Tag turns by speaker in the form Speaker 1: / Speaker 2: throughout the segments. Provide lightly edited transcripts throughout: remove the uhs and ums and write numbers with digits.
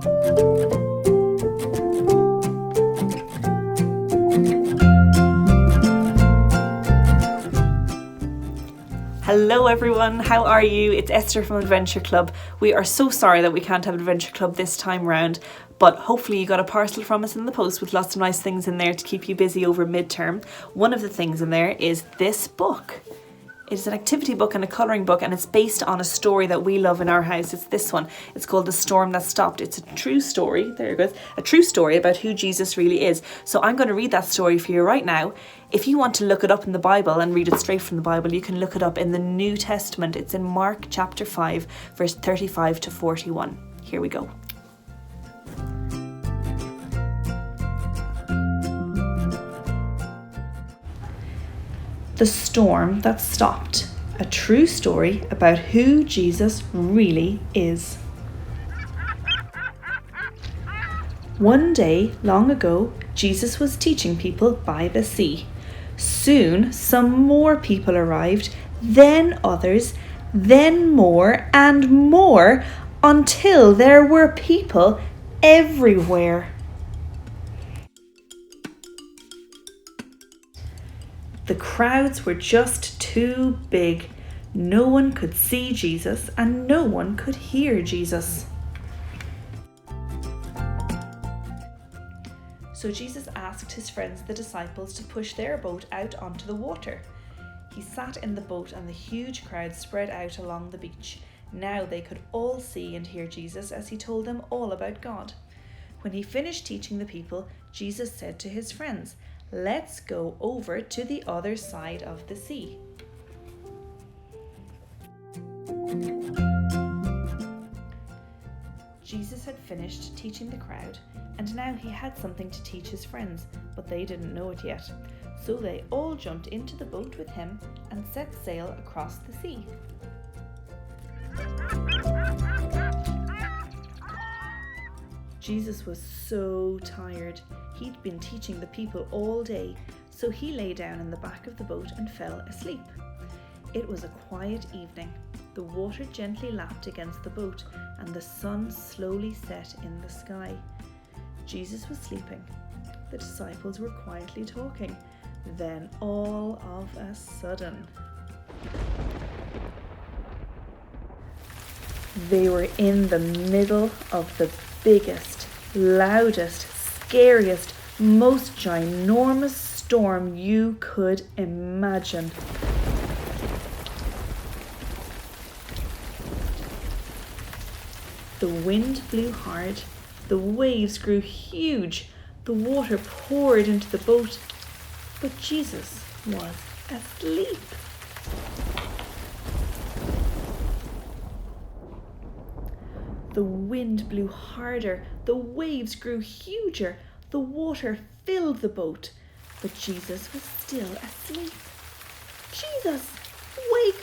Speaker 1: Hello everyone, how are you? It's Esther from Adventure Club. We are so sorry that we can't have Adventure Club this time round, but hopefully you got a parcel from us in the post with lots of nice things in there to keep you busy over midterm. One of the things in there is this book. It's an activity book and a colouring book, and it's based on a story that we love in our house. It's this one. It's called The Storm That Stopped. It's a true story. There it goes. A true story about who Jesus really is. So I'm going to read that story for you right now. If you want to look it up in the Bible and read it straight from the Bible, you can look it up in the New Testament. It's in Mark chapter 5, verse 35 to 41. Here we go. The Storm That Stopped, a true story about who Jesus really is. One day, long ago, Jesus was teaching people by the sea. Soon, some more people arrived, then others, then more and more, until there were people everywhere. The crowds were just too big. No one could see Jesus and no one could hear Jesus. So Jesus asked his friends, the disciples, to push their boat out onto the water. He sat in the boat and the huge crowd spread out along the beach. Now they could all see and hear Jesus as he told them all about God. When he finished teaching the people, Jesus said to his friends, "Let's go over to the other side of the sea." Jesus had finished teaching the crowd, and now he had something to teach his friends, but they didn't know it yet. So they all jumped into the boat with him and set sail across the sea. Jesus was so tired. He'd been teaching the people all day, so he lay down in the back of the boat and fell asleep. It was a quiet evening. The water gently lapped against the boat, and the sun slowly set in the sky. Jesus was sleeping. The disciples were quietly talking. Then all of a sudden, they were in the middle of the biggest, loudest, scariest, most ginormous storm you could imagine. The wind blew hard, the waves grew huge, the water poured into the boat, but Jesus was asleep. The wind blew harder, the waves grew huger, the water filled the boat, but Jesus was still asleep. "Jesus, wake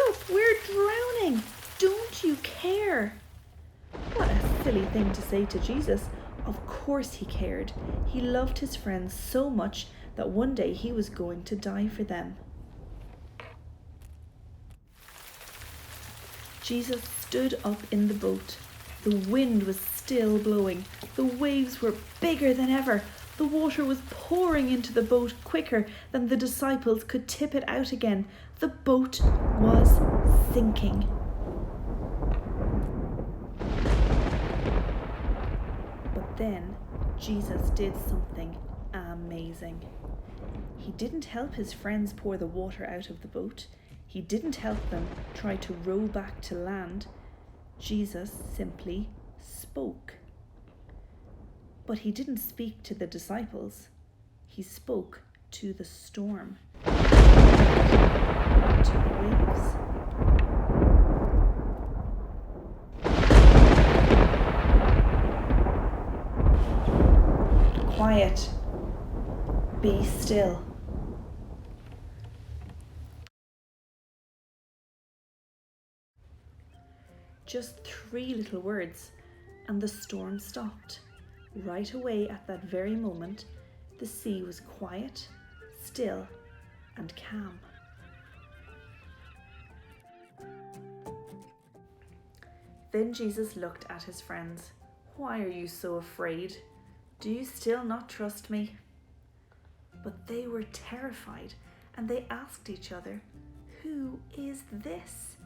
Speaker 1: up, we're drowning. Don't you care?" What a silly thing to say to Jesus. Of course he cared. He loved his friends so much that one day he was going to die for them. Jesus stood up in the boat. The wind was still blowing. The waves were bigger than ever. The water was pouring into the boat quicker than the disciples could tip it out again. The boat was sinking. But then Jesus did something amazing. He didn't help his friends pour the water out of the boat. He didn't help them try to row back to land. Jesus simply spoke. But he didn't speak to the disciples. He spoke to the storm, to the waves. Quiet. Be still. Just 3 little words, and the storm stopped. Right away at that very moment, the sea was quiet, still, and calm. Then Jesus looked at his friends. Why are you so afraid? Do you still not trust me?" But they were terrified, and they asked each other, "Who is this?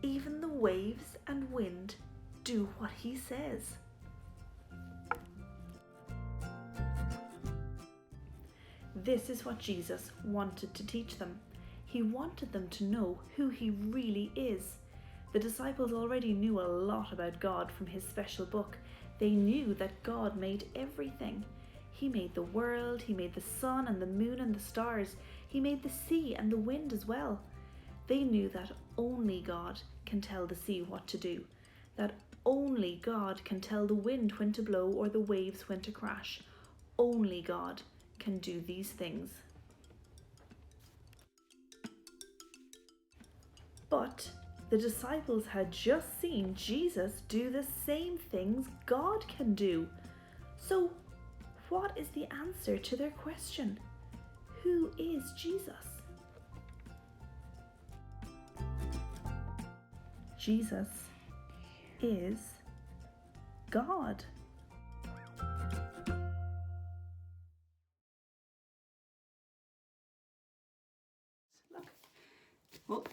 Speaker 1: Even the waves and wind do what he says." This is what Jesus wanted to teach them. He wanted them to know who he really is. The disciples already knew a lot about God from his special book. They knew that God made everything. He made the world, he made the sun and the moon and the stars. He made the sea and the wind as well. They knew that only God can tell the sea what to do, that only God can tell the wind when to blow or the waves when to crash. Only God can do these things. But the disciples had just seen Jesus do the same things God can do. So, what is the answer to their question? Who is Jesus? Jesus is God. Look. Oh.